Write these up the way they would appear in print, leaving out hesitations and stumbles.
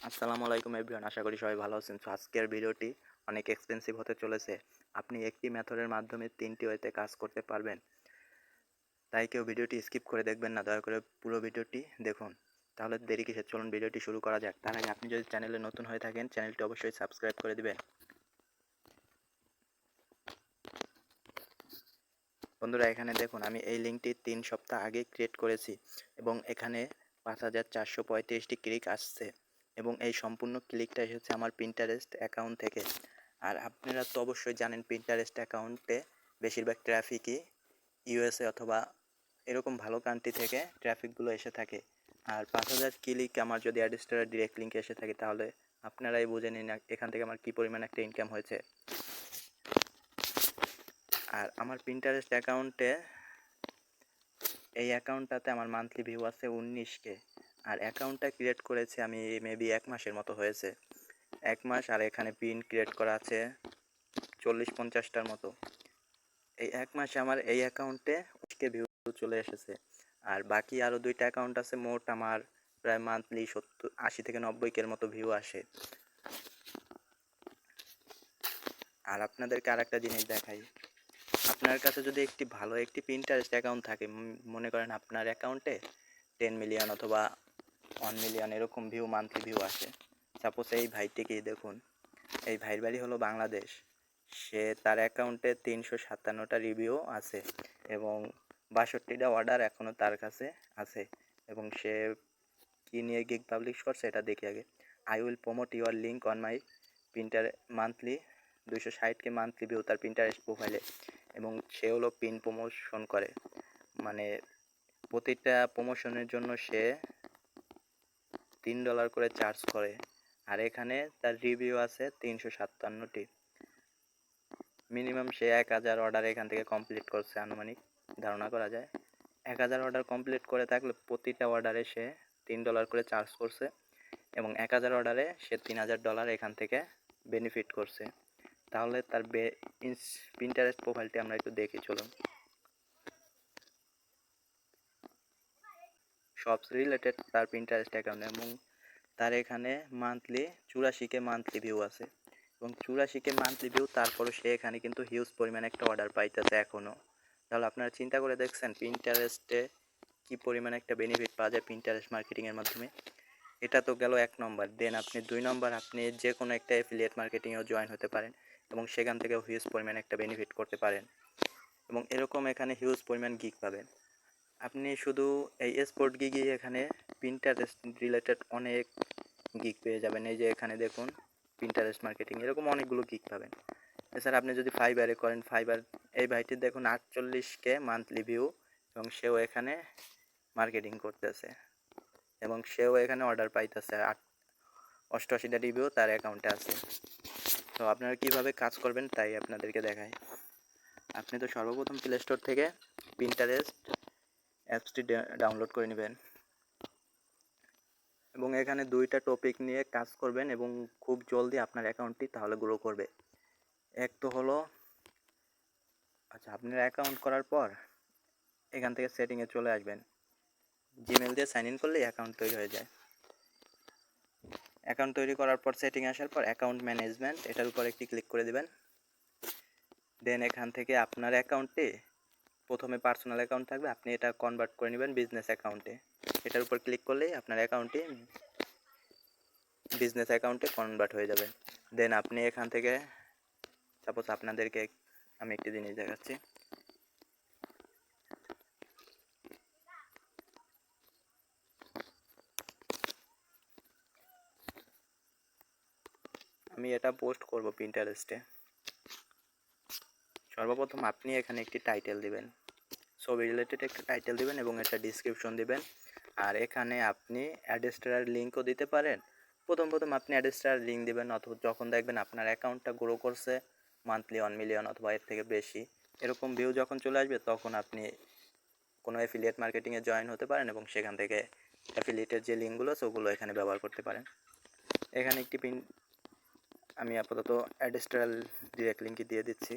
আসসালামু আলাইকুম এভরিওয়ান, আশা করি সবাই ভালো আছেন। তো আজকের ভিডিওটি অনেক এক্সপেন্সিভ হতে চলেছে। আপনি একটি মেথডের মাধ্যমে 3টি ওয়েতে কাজ করতে পারবেন। তাই কেউ ভিডিওটি স্কিপ করে দেখবেন না, দয়া করে পুরো ভিডিওটি দেখুন। তাহলে দেরি কিসের, চলুন ভিডিওটি শুরু করা যাক। তার আগে আপনি যদি চ্যানেলে নতুন হয়ে থাকেন, চ্যানেলটি অবশ্যই সাবস্ক্রাইব করে দিবেন। বন্ধুরা, এখানে দেখুন, আমি এই লিঙ্কটি 3 সপ্তাহ আগে ক্রিয়েট করেছি এবং এখানে 5435টি ক্লিক আসছে এবং এই সম্পূর্ণ ক্লিকটা এসেছে আমার পিন্টারেস্ট অ্যাকাউন্ট থেকে। আর আপনারা তো অবশ্যই জানেন, পিন্টারেস্ট অ্যাকাউন্টে বেশিরভাগ ট্রাফিকই ইউএসএ অথবা এরকম ভালো কান্ট্রি থেকে ট্রাফিকগুলো এসে থাকে। আর 5000 ক্লিক আমার যদি অ্যাডস্টারের ডিরেক্ট লিঙ্কে এসে থাকে, তাহলে আপনারাই বুঝে নিন এখান থেকে আমার কী পরিমাণ একটা ইনকাম হয়েছে। আর আমার পিন্টারেস্ট অ্যাকাউন্টে, এই অ্যাকাউন্টটাতে আমার মান্থলি ভিউ আছে 19K। আর অ্যাকাউন্টটা ক্রিয়েট করেছি আমি মেবি 1 মাসের মতো হয়েছে, 1 মাস। আর এখানে পিন ক্রিয়েট করা আছে 40-50টার মতো। এই 1 মাসে আমার এই অ্যাকাউন্টে 19K ভিউ চলে এসেছে। আর বাকি আরও 2টা অ্যাকাউন্ট আছে, মোট আমার প্রায় মান্থলি 80 থেকে 90K মতো ভিউ আসে। আর আপনাদেরকে আর একটা জিনিস দেখাই, আপনার কাছে যদি একটি পিন্টারেস্ট অ্যাকাউন্ট থাকে, মনে করেন আপনার অ্যাকাউন্টে 10 মিলিয়ন অথবা 1 মিলিয়ন এরকম ভিউ, মান্থলি ভিউ আসে। সাপোজ এই ভাইটিকেই দেখুন, এই ভাইয়ের বাড়ি হলো বাংলাদেশ। তার অ্যাকাউন্টে 357টা রিভিউ আছে এবং 62টা অর্ডার এখনও তার কাছে আছে। এবং সে কী নিয়ে গিগ পাবলিশ করছে এটা দেখি আগে। I will promote your link on my printer, monthly 260K monthly view তার প্রিন্টারেস্ট প্রোফাইলে। এবং সে হলো পিন প্রমোশন করে, মানে প্রতিটা প্রমোশনের জন্য সে $3 করে চার্জ করে। আর এখানে তার রিভিউ আছে 357টি। মিনিমাম সে 1000 অর্ডার এখান থেকে কমপ্লিট করছে, আনুমানিক ধারণা করা যায় 1000 অর্ডার কমপ্লিট করে থাকলে প্রতিটা অর্ডারে সে $3 করে চার্জ করছে এবং 1000 অর্ডারে সে $3000 এখান থেকে বেনিফিট করছে। তাহলে তার পিন্টারেস্ট প্রোফাইলটি আমরা একটু দেখি, চলুন। শপস রিলেটেড তার পিন্টারেস্ট অ্যাকাউন্ট, এবং তার এখানে মান্থলি 84K মান্থলি ভিউ আছে এবং 84K মান্থলি ভিউ, তারপরও সে এখানে কিন্তু হিউজ পরিমাণে একটা অর্ডার পাইতেছে এখনও। তাহলে আপনারা চিন্তা করে দেখছেন পিন্টারেস্টে কী পরিমাণে একটা বেনিফিট পাওয়া যায় পিন্টারেস্ট মার্কেটিংয়ের মাধ্যমে। এটা তো গেল 1 নম্বর। দেন আপনি 2 নম্বর, আপনি যে কোনো একটা অ্যাফিলিয়েট মার্কেটিংয়েও জয়েন হতে পারেন এবং সেখান থেকেও হিউজ পরিমাণে একটা বেনিফিট করতে পারেন এবং এরকম এখানে হিউজ পরিমাণ গিগ পাবেন। আপনি শুধু এই স্পোর্ট গিগই এখানে পিন্টারেস্ট রিলেটেড অনেক গিগ পেয়ে যাবেন। এই যে এখানে দেখুন, পিন্টারেস্ট মার্কেটিং, এরকম অনেকগুলো গিগ পাবেন। এছাড়া আপনি যদি ফাইবারে করেন, ফাইবার এই ভাইটির দেখুন 48K মান্থলি ভিউ এবং সেও এখানে মার্কেটিং করতেছে এবং সেও এখানে অর্ডার পাইতেছে। 88টা রিভিউ তার অ্যাকাউন্টে আছে। তো আপনারা কীভাবে কাজ করবেন তাই আপনাদেরকে দেখাই। আপনি তো সর্বপ্রথম প্লে স্টোর থেকে পিন্টারেস্ট অ্যাপসটি ডাউনলোড করে নেবেন এবং এখানে 2টা টপিক নিয়ে কাজ করবেন এবং খুব জলদি আপনার অ্যাকাউন্টটি তাহলে গ্রো করবে। এক তো হলো, আচ্ছা, আপনার অ্যাকাউন্ট করার পর এখান থেকে সেটিংয়ে চলে আসবেন। জিমেল দিয়ে সাইন ইন করলেই অ্যাকাউন্ট তৈরি হয়ে যায়। অ্যাকাউন্ট তৈরি করার পর সেটিংয়ে আসার পর অ্যাকাউন্ট ম্যানেজমেন্ট, এটার উপর একটি ক্লিক করে দেবেন। দেন এখান থেকে আপনার অ্যাকাউন্টে প্রথমে পার্সোনাল অ্যাকাউন্ট থাকবে, আপনি এটা কনভার্ট করে নেবেন বিজনেস অ্যাকাউন্টে। এটার উপর ক্লিক করলেই আপনার অ্যাকাউন্টটি বিজনেস অ্যাকাউন্টে কনভার্ট হয়ে যাবে। দেন আপনি এখান থেকে, সাপোজ আপনাদেরকে আমি একটি জিনিস দেখাচ্ছি। আমি এটা পোস্ট করব পিন্টারেস্টে। সর্বপ্রথম আপনি এখানে একটি টাইটেল দিবেন, ছবি রিলেটেড একটা টাইটেল দিবেন এবং একটা ডিসক্রিপশন দিবেন। আর এখানে আপনি অ্যাডস্টারের লিঙ্কও দিতে পারেন। প্রথম আপনি অ্যাডস্টারের লিঙ্ক দিবেন, অথবা যখন দেখবেন আপনার অ্যাকাউন্টটা গ্রো করছে, মান্থলি 1 মিলিয়ন অথবা এর থেকে বেশি এরকম ভিউ যখন চলে আসবে, তখন আপনি কোনো অ্যাফিলিয়েট মার্কেটিংয়ে জয়েন হতে পারেন এবং সেখান থেকে অ্যাফিলিয়েটের যে লিঙ্কগুলো আছে ওগুলো এখানে ব্যবহার করতে পারেন। এখানে একটি আমি আপাতত অ্যাডস্টারের ডিরেক্ট লিঙ্কই দিয়ে দিচ্ছি।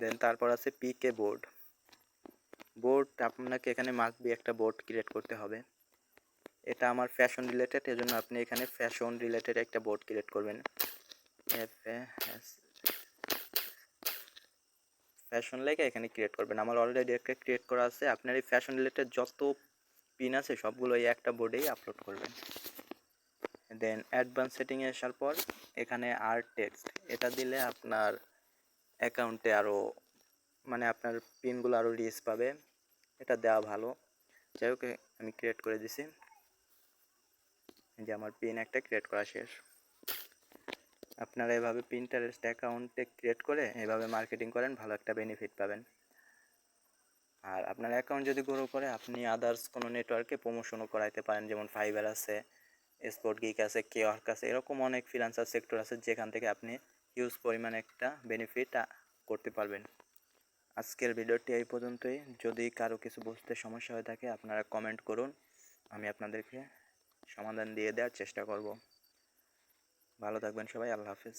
দেন তারপর আছে পিকে বোর্ড। আপনাকে এখানে মাস্ট বি একটা বোর্ড ক্রিয়েট করতে হবে। এটা আমার ফ্যাশন রিলেটেড, এজন্য আপনি এখানে ফ্যাশন রিলেটেড একটা বোর্ড ক্রিয়েট করবেন। ফ্যাশন লেখা এখানে ক্রিয়েট করবেন। আমার অলরেডি একটা ক্রিয়েট করা আছে। আপনার এই ফ্যাশন রিলেটেড যত পিন আছে সবগুলো এই একটা বোর্ডেই আপলোড করবেন। দেন অ্যাডভান্স সেটিংয়ে আসার পর এখানে আর টেক্সট এটা দিলে আপনার অ্যাকাউন্টে আরও মানে আপনার পিনগুলো আরও রিচ পাবে, এটা দেওয়া ভালো। যাই হোক আমি ক্রিয়েট করে দিছি, যে আমার পিন একটা ক্রিয়েট করা শেষ। আপনারা এভাবে পিন্টারেস্ট অ্যাকাউন্টে ক্রিয়েট করে এভাবে মার্কেটিং করেন, ভালো একটা বেনিফিট পাবেন। আর আপনার অ্যাকাউন্ট যদি গ্রো করে আপনি আদার্স কোনো নেটওয়ার্কে প্রমোশনও করাইতে পারেন, যেমন ফাইবার আছে, স্পট গিক আছে, কেওয়ার্ক আছে, এরকম অনেক ফ্রিল্যান্সার সেক্টর আছে যেখান থেকে আপনি হিউজ পরিমাণে একটা বেনিফিট করতে পারবেন। আজকের ভিডিওটি এই পর্যন্তই। যদি কারো কিছু বুঝতে সমস্যা হয়ে থাকে আপনারা কমেন্ট করুন, আমি আপনাদেরকে সমাধান দিয়ে দেওয়ার চেষ্টা করব। ভালো থাকবেন সবাই, আল্লাহ হাফেজ।